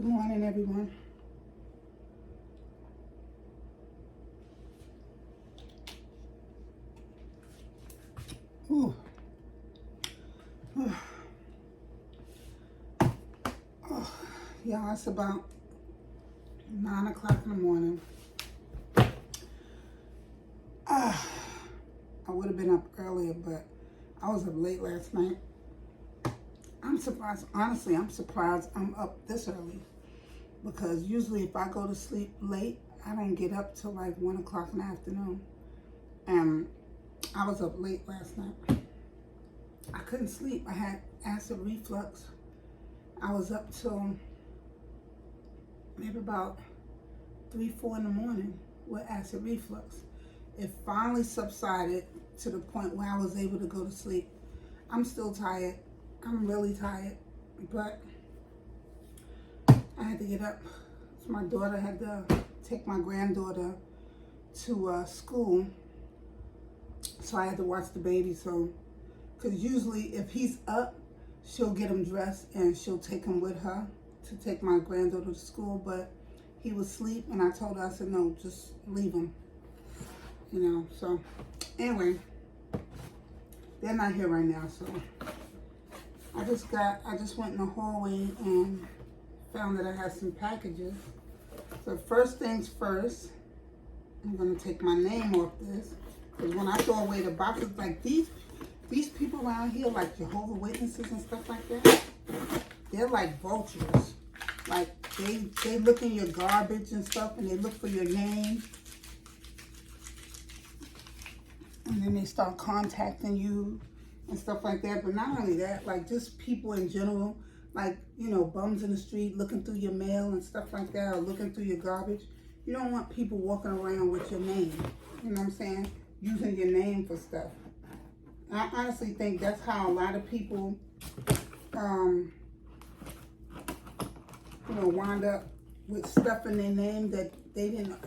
Good morning, everyone. Ooh. Oh, yeah, it's about 9 o'clock in the morning. I would have been up earlier, but I was up late last night. I'm surprised, honestly, I'm surprised I'm up this early, because usually if I go to sleep late, I don't get up till like 1 o'clock in the afternoon. And I was up late last night. I couldn't sleep. I had acid reflux. I was up till maybe about 3, 4 in the morning with acid reflux. It finally subsided to the point where I was able to go to sleep. I'm still tired. I'm really tired, but I had to get up. So my daughter had to take my granddaughter to school, so I had to watch the baby. So, because usually if he's up, she'll get him dressed and she'll take him with her to take my granddaughter to school, but he was asleep, and I told her, I said, no, just leave him, you know. So anyway, they're not here right now, so I just went in the hallway and found that I had some packages. So first things first, I'm gonna take my name off this, because when I throw away the boxes, like these people around here, like Jehovah's Witnesses and stuff like that, they're like vultures. Like they look in your garbage and stuff, and they look for your name, and then they start contacting you and stuff like that. But not only that, like just people in general, like, you know, bums in the street looking through your mail and stuff like that, or looking through your garbage. You don't want people walking around with your name, you know what I'm saying, using your name for stuff. I honestly think that's how a lot of people, you know, wind up with stuff in their name that they didn't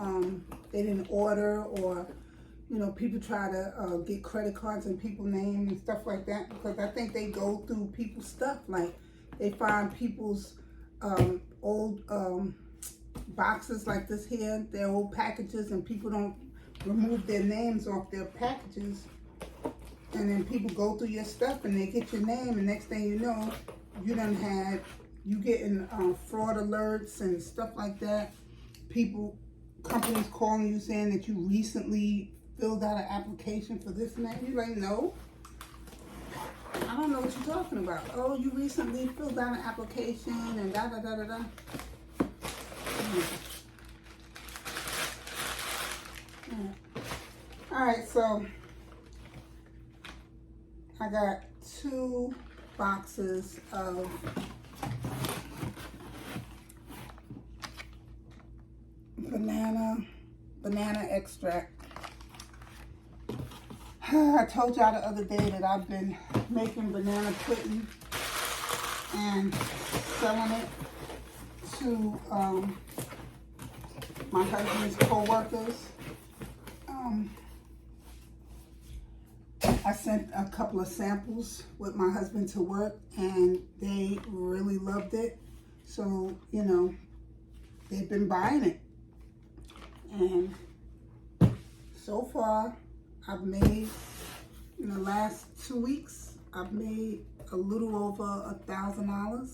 order, or, you know, people try to get credit cards in people's names and stuff like that, because I think they go through people's stuff. Like they find people's old boxes like this here, their old packages, and people don't remove their names off their packages. And then people go through your stuff and they get your name, and next thing you know, you getting fraud alerts and stuff like that. Companies calling you saying that you recently filled out an application for this and that. You're like, no, I don't know what you're talking about. Oh, you recently filled out an application and da da da da da. All right, so I got 2 boxes of banana extract. I told y'all the other day that I've been making banana pudding and selling it to my husband's co-workers. I sent a couple of samples with my husband to work, and they really loved it. So, you know, they've been buying it. And so far, I've made, in the last 2 weeks, I've made a little over $1,000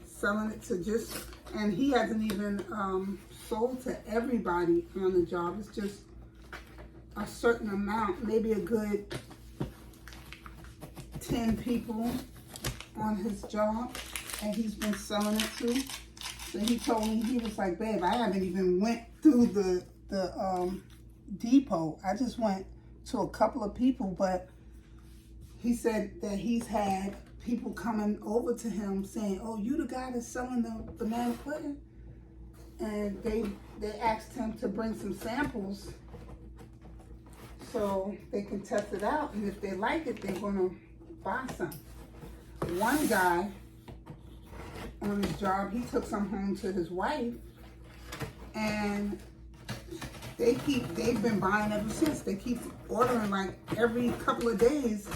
selling it to just, and he hasn't even sold to everybody on the job. It's just a certain amount, maybe a good 10 people on his job, and he's been selling it to. So he told me, he was like, babe, I haven't even went through the depot. I just went to a couple of people, but he said that he's had people coming over to him saying, oh, you the guy that's selling the banana pudding? And they asked him to bring some samples so they can test it out, and if they like it, they're gonna buy some. One guy on his job, he took some home to his wife, and they've been buying ever since. They keep ordering, like every couple of days.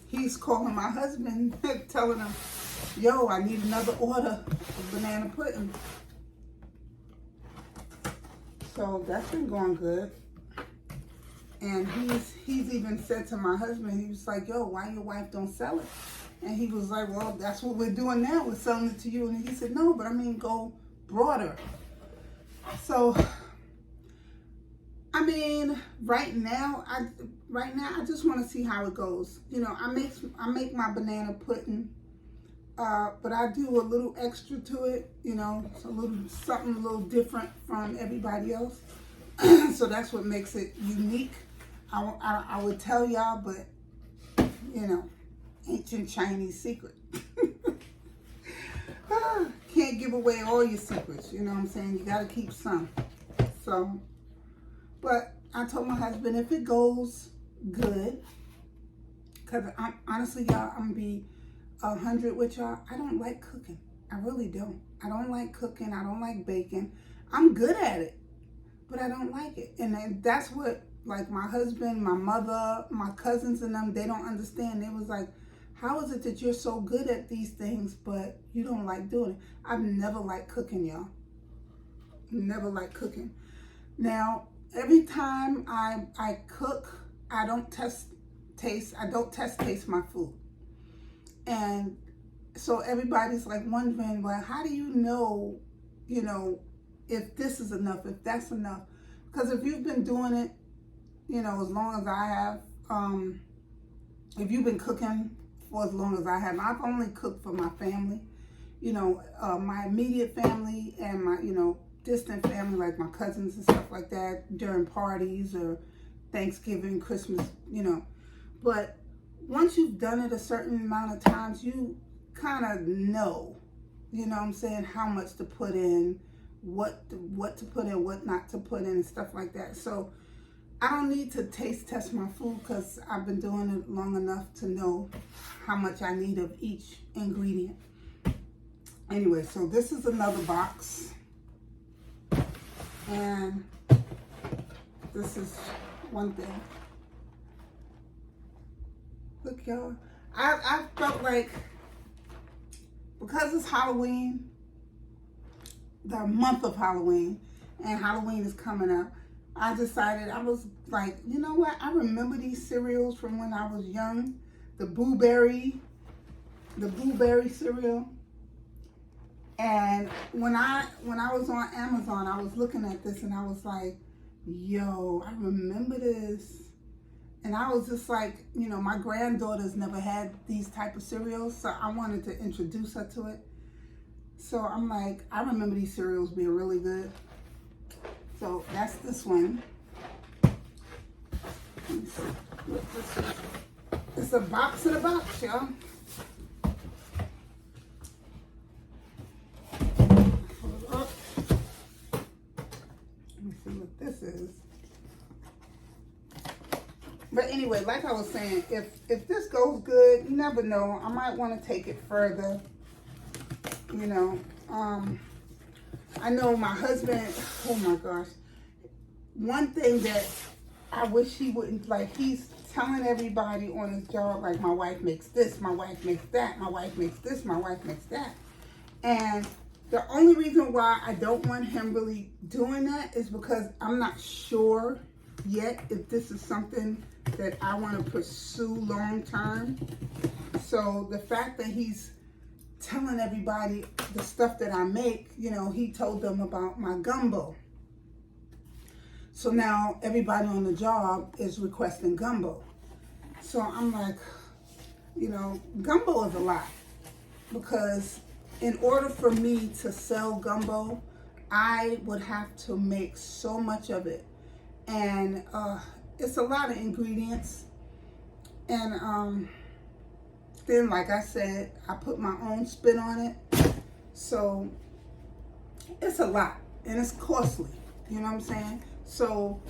He's calling my husband, telling him, yo, I need another order of banana pudding. So that's been going good. And he's even said to my husband, he was like, yo, why your wife don't sell it? And he was like, well, that's what we're doing now. We're selling it to you. And he said, no, but I mean, go broader. So, I mean, right now, I just want to see how it goes. You know, I make my banana pudding, but I do a little extra to it. You know, it's something a little different from everybody else. So that's what makes it unique. I would tell y'all, but you know, ancient Chinese secret. Can't give away all your secrets, you know what I'm saying? You gotta keep some. So, but I told my husband if it goes good, because honestly, y'all, I'm gonna be 100 with y'all. I don't like cooking. I really don't. I don't like cooking. I don't like baking. I'm good at it, but I don't like it. And then that's what, like, my husband, my mother, my cousins and them, they don't understand. They was like, how is it that you're so good at these things, but you don't like doing it? I've never liked cooking, y'all. Never liked cooking. Now, every time I cook, I don't test taste my food. And so everybody's like wondering, well, how do you know, if this is enough, if that's enough? Because if you've been doing it, as long as I have, if you've been cooking for as long as I have, I've only cooked for my family, my immediate family and my, distant family, like my cousins and stuff like that, during parties or Thanksgiving, Christmas, But once you've done it a certain amount of times, you kind of know, how much to put in, what to put in, what not to put in, and stuff like that. So I don't need to taste test my food because I've been doing it long enough to know how much I need of each ingredient. Anyway, so this is another box. And this is one thing. Look, y'all. I felt like, because it's Halloween, the month of Halloween, and Halloween is coming up, I decided, I was like, you know what? I remember these cereals from when I was young. The blueberry cereal. And when I was on Amazon, I was looking at this and I was like, yo, I remember this. And I was just like, my granddaughter's never had these type of cereals, so I wanted to introduce her to it. So I'm like, I remember these cereals being really good. So that's this one. Let me see what this is. It's a box in a box, y'all. Hold up. Let me see what this is. But anyway, like I was saying, if this goes good, you never know. I might want to take it further. I know my husband, oh my gosh. One thing that I wish he wouldn't, like, he's telling everybody on his job, like, my wife makes this, my wife makes that, my wife makes this, my wife makes that. And the only reason why I don't want him really doing that is because I'm not sure yet if this is something that I want to pursue long term. So the fact that he's telling everybody the stuff that I make, he told them about my gumbo. So now everybody on the job is requesting gumbo. So I'm like, gumbo is a lot, because in order for me to sell gumbo, I would have to make so much of it. And it's a lot of ingredients. And then, like I said, I put my own spin on it. So it's a lot, and it's costly. You know what I'm saying? So,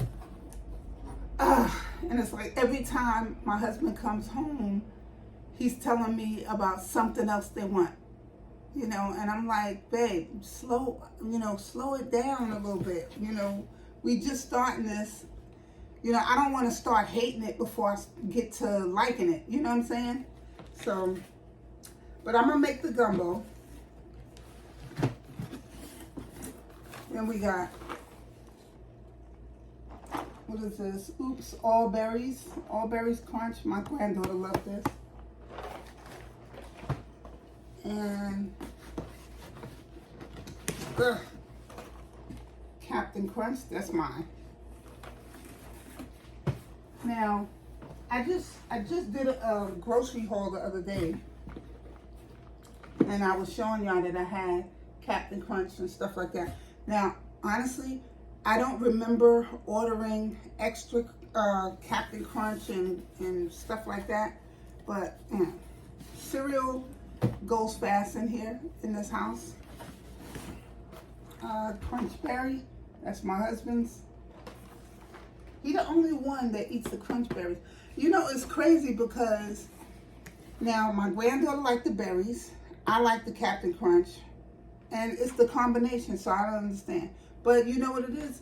and it's like every time my husband comes home, he's telling me about something else they want. And I'm like, babe, slow it down a little bit. We just starting this. I don't want to start hating it before I get to liking it. You know what I'm saying? So, But I'm gonna make the gumbo. Then we got, what is this? Oops, all berries crunch. My granddaughter loved this. And Captain Crunch, that's mine. Now, I just did a grocery haul the other day, and I was showing y'all that I had Captain Crunch and stuff like that. Now, honestly, I don't remember ordering extra Captain Crunch and stuff like that, but cereal goes fast in here, in this house. Crunch Berry, that's my husband's. He's the only one that eats the Crunch Berries. You know, it's crazy because now my granddaughter liked the berries, I like the Captain Crunch, and it's the combination, so I don't understand. But you know what it is?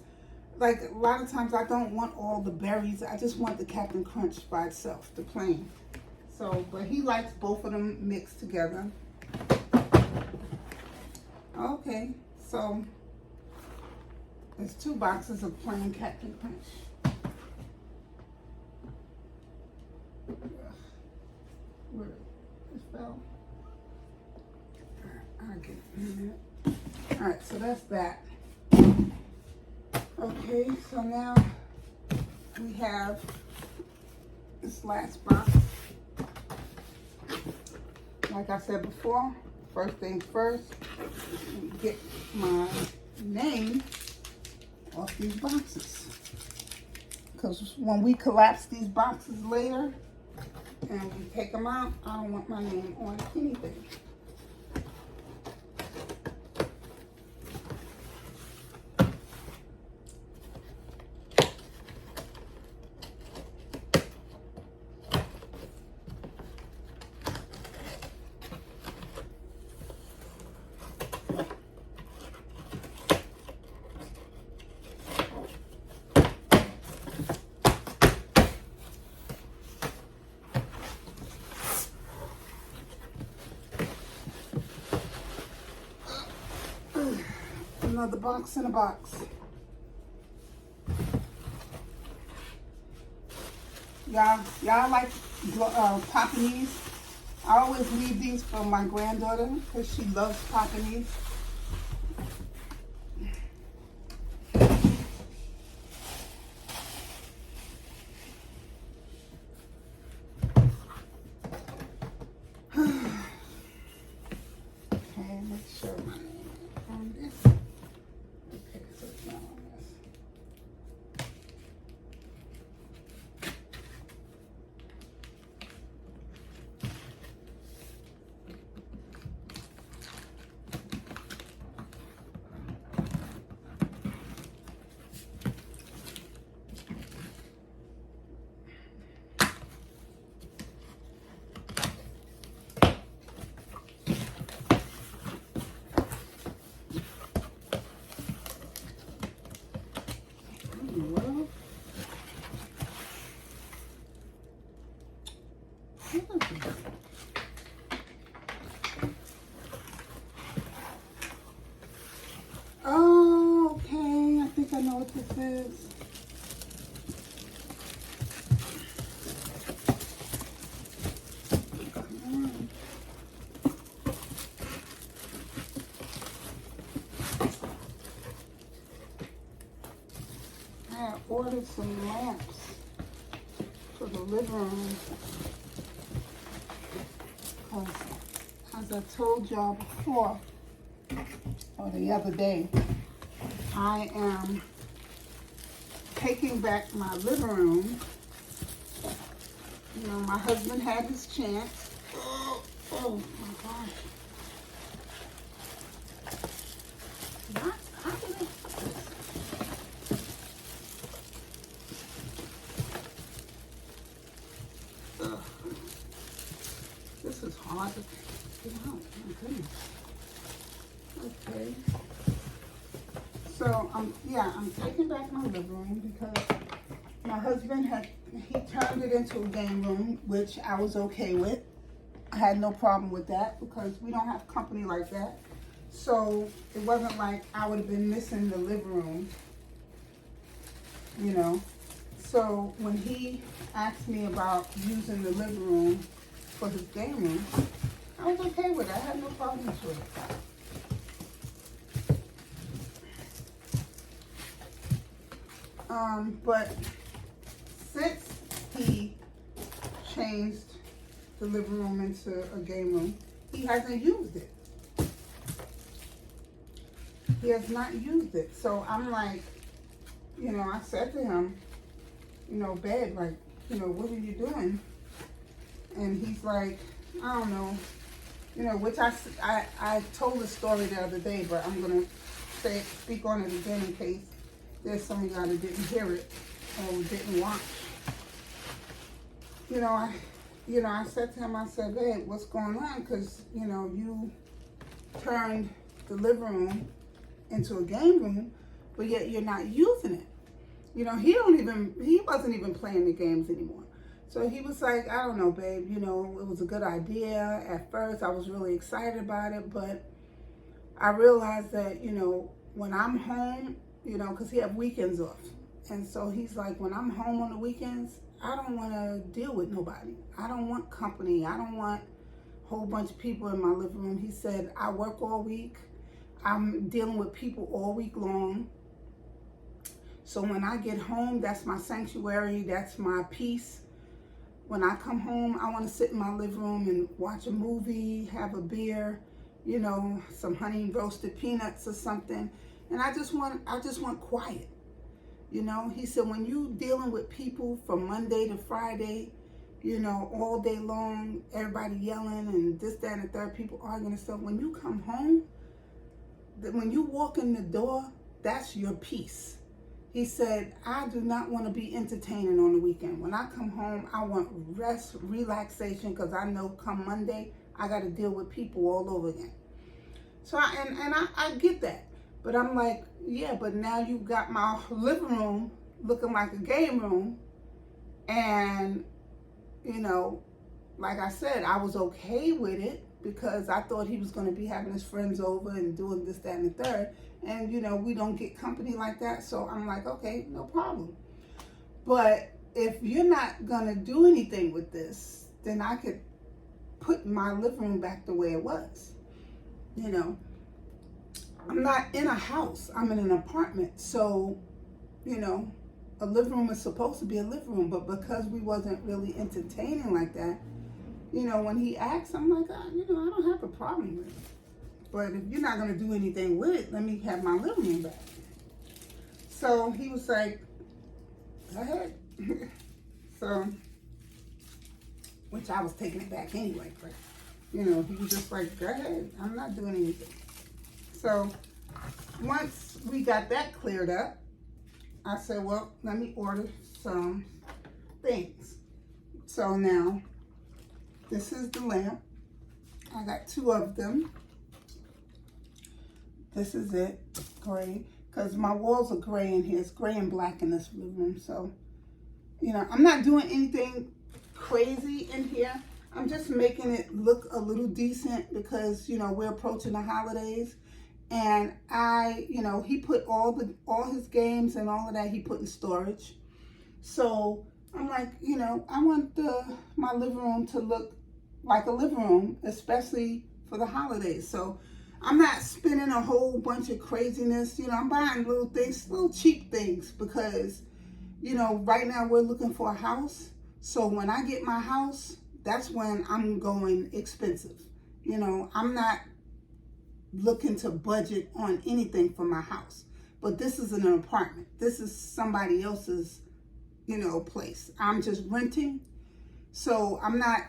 Like, a lot of times I don't want all the berries, I just want the Captain Crunch by itself, the plain. So, but he likes both of them mixed together. Okay, so there's 2 boxes of plain Captain Crunch. Where it fell. I'll get it in a minute. Alright, so that's that. Okay, so now we have this last box. Like I said before, first things first, get my name off these boxes. Because when we collapse these boxes later and we take them out, I don't want my name on anything. Another box in a box. Y'all like Papanese? I always leave these for my granddaughter because she loves Papanese. Okay, make sure my name is on this. Okay, so it's not on this. Well, oh, okay, I think I know what this is. I ordered some lamps for the living room. Because, as I told y'all before, or the other day, I am taking back my living room. You know, my husband had his chance. Oh my gosh. How did I... This is hard to get out. My goodness. Okay. So I'm taking back my living room because my husband he turned it into a game room, which I was okay with. I had no problem with that because we don't have company like that. So it wasn't like I would have been missing the living room, you know. So when he asked me about using the living room for his game room, I was okay with it. I had no problems with it. But since he changed the living room into a game room, he hasn't used it. He has not used it. So I'm like, you know, I said to him, you know, babe, like, you know, what are you doing? And he's like, I don't know, you know, which I told the story the other day, but I'm going to speak on it again in case there's some of y'all that didn't hear it or didn't watch. You know, I said to him, I said, babe, what's going on? Because, you know, you turned the living room into a game room, but yet you're not using it. You know, he wasn't even playing the games anymore. So he was like, I don't know, babe, you know, it was a good idea. At first, I was really excited about it, but I realized that, you know, when I'm home, you know, because he had weekends off. And so he's like, when I'm home on the weekends, I don't want to deal with nobody. I don't want company. I don't want a whole bunch of people in my living room. He said, I work all week. I'm dealing with people all week long. So when I get home, that's my sanctuary. That's my peace. When I come home, I want to sit in my living room and watch a movie, have a beer, you know, some honey roasted peanuts or something. And I just want quiet. You know, he said, when you dealing with people from Monday to Friday, you know, all day long, everybody yelling and this, that, and the third, people arguing and stuff. When you come home, when you walk in the door, that's your peace. He said, I do not want to be entertaining on the weekend. When I come home, I want rest, relaxation, because I know come Monday, I got to deal with people all over again. So, I get that. But I'm like, yeah, but now you got my living room looking like a game room. And, you know, like I said, I was okay with it because I thought he was going to be having his friends over and doing this, that, and the third. And, you know, we don't get company like that. So I'm like, okay, no problem. But if you're not going to do anything with this, then I could put my living room back the way it was. You know, I'm not in a house. I'm in an apartment. So, you know, a living room is supposed to be a living room. But because we wasn't really entertaining like that, you know, when he asked, I'm like, you know, I don't have a problem with it. But if you're not going to do anything with it, let me have my living room back. So he was like, go ahead. So, which I was taking it back anyway. But, you know, he was just like, go ahead. I'm not doing anything. So once we got that cleared up, I said, well, let me order some things. So now, this is the lamp. I got 2 of them. This is it, gray, because my walls are gray in here. It's gray and black in this living room. So, you know, I'm not doing anything crazy in here. I'm just making it look a little decent because, you know, we're approaching the holidays. And you know, he put all his games and all of that, he put in storage. So I'm like, you know, I want my living room to look like a living room, especially for the holidays. So I'm not spending a whole bunch of craziness. You know, I'm buying little things, little cheap things because, you know, right now we're looking for a house. So when I get my house, that's when I'm going expensive. You know, I'm not looking to budget on anything for my house. But this is an apartment. This is somebody else's, you know, place. I'm just renting. So I'm not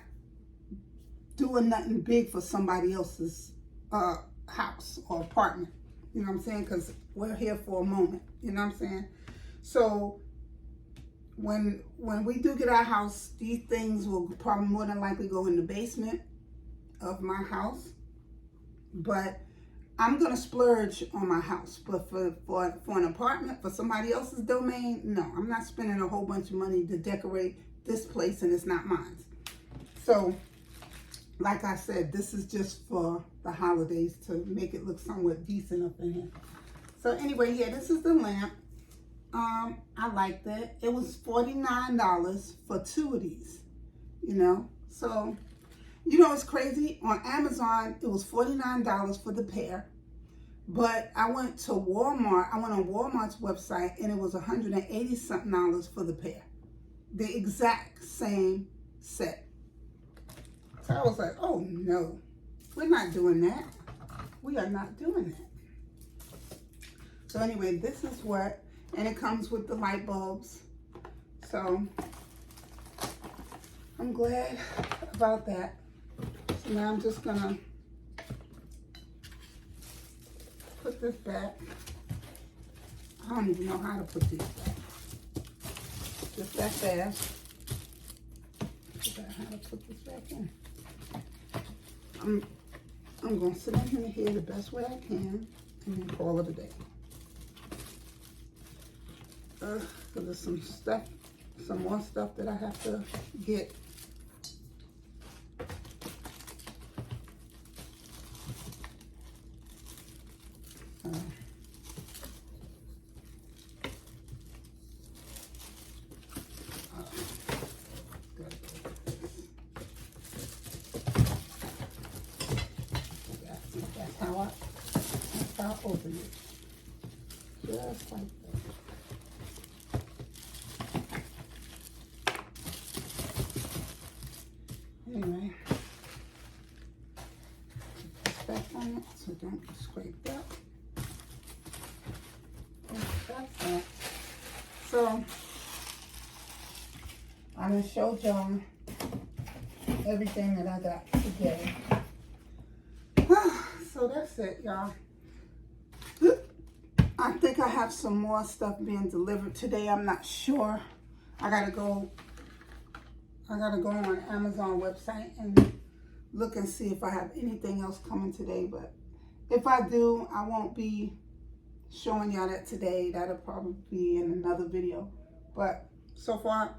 doing nothing big for somebody else's house or apartment. You know what I'm saying? Because we're here for a moment. You know what I'm saying? So when we do get our house, these things will probably more than likely go in the basement of my house. But I'm gonna splurge on my house. But for an apartment, for somebody else's domain, no, I'm not spending a whole bunch of money to decorate this place and it's not mine. So like I said, this is just for the holidays to make it look somewhat decent up in here. So anyway, yeah, this is the lamp. I liked it. It was $49 for 2 of these, you know. So, you know, it's crazy. On Amazon, it was $49 for the pair. But I went to Walmart. I went on Walmart's website, and it was $180 something for the pair. The exact same set. So I was like, oh no, we're not doing that. We are not doing that. So anyway, this is what, and it comes with the light bulbs. So I'm glad about that. So now I'm just gonna put this back. I don't even know how to put these back. Just that fast. Forgot how to put this back in. I'm gonna sit in here the best way I can and then call it a day. Because there's some more stuff that I have to get. That's how I open it. Just like that. Anyway, put this back on it so it don't get scraped up. That's that. So, I'm going to show y'all everything that I got together. So that's it, y'all. I think I have some more stuff being delivered today. I'm not sure. I gotta go on Amazon website and look and see if I have anything else coming today. But if I do, I won't be showing y'all that today. That'll probably be in another video. But so far,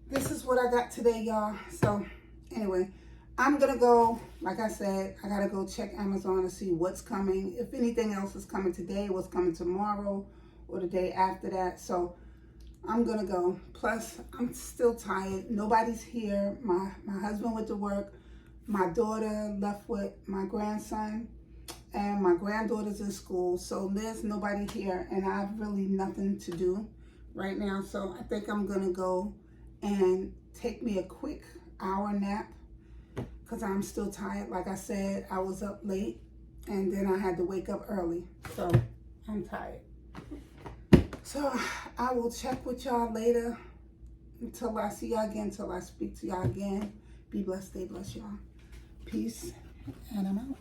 this is what I got today, y'all. So anyway, I'm gonna go, like I said, I gotta go check Amazon to see what's coming. If anything else is coming today, what's coming tomorrow, or the day after that. So I'm gonna go. Plus, I'm still tired. Nobody's here. My husband went to work. My daughter left with my grandson, and my granddaughter's in school. So there's nobody here, and I have really nothing to do right now. So I think I'm gonna go and take me a quick hour nap, because I'm still tired. Like I said, I was up late and then I had to wake up early. So I'm tired. So I will check with y'all later until I see y'all again, until I speak to y'all again. Be blessed, stay blessed, y'all. Peace, and I'm out.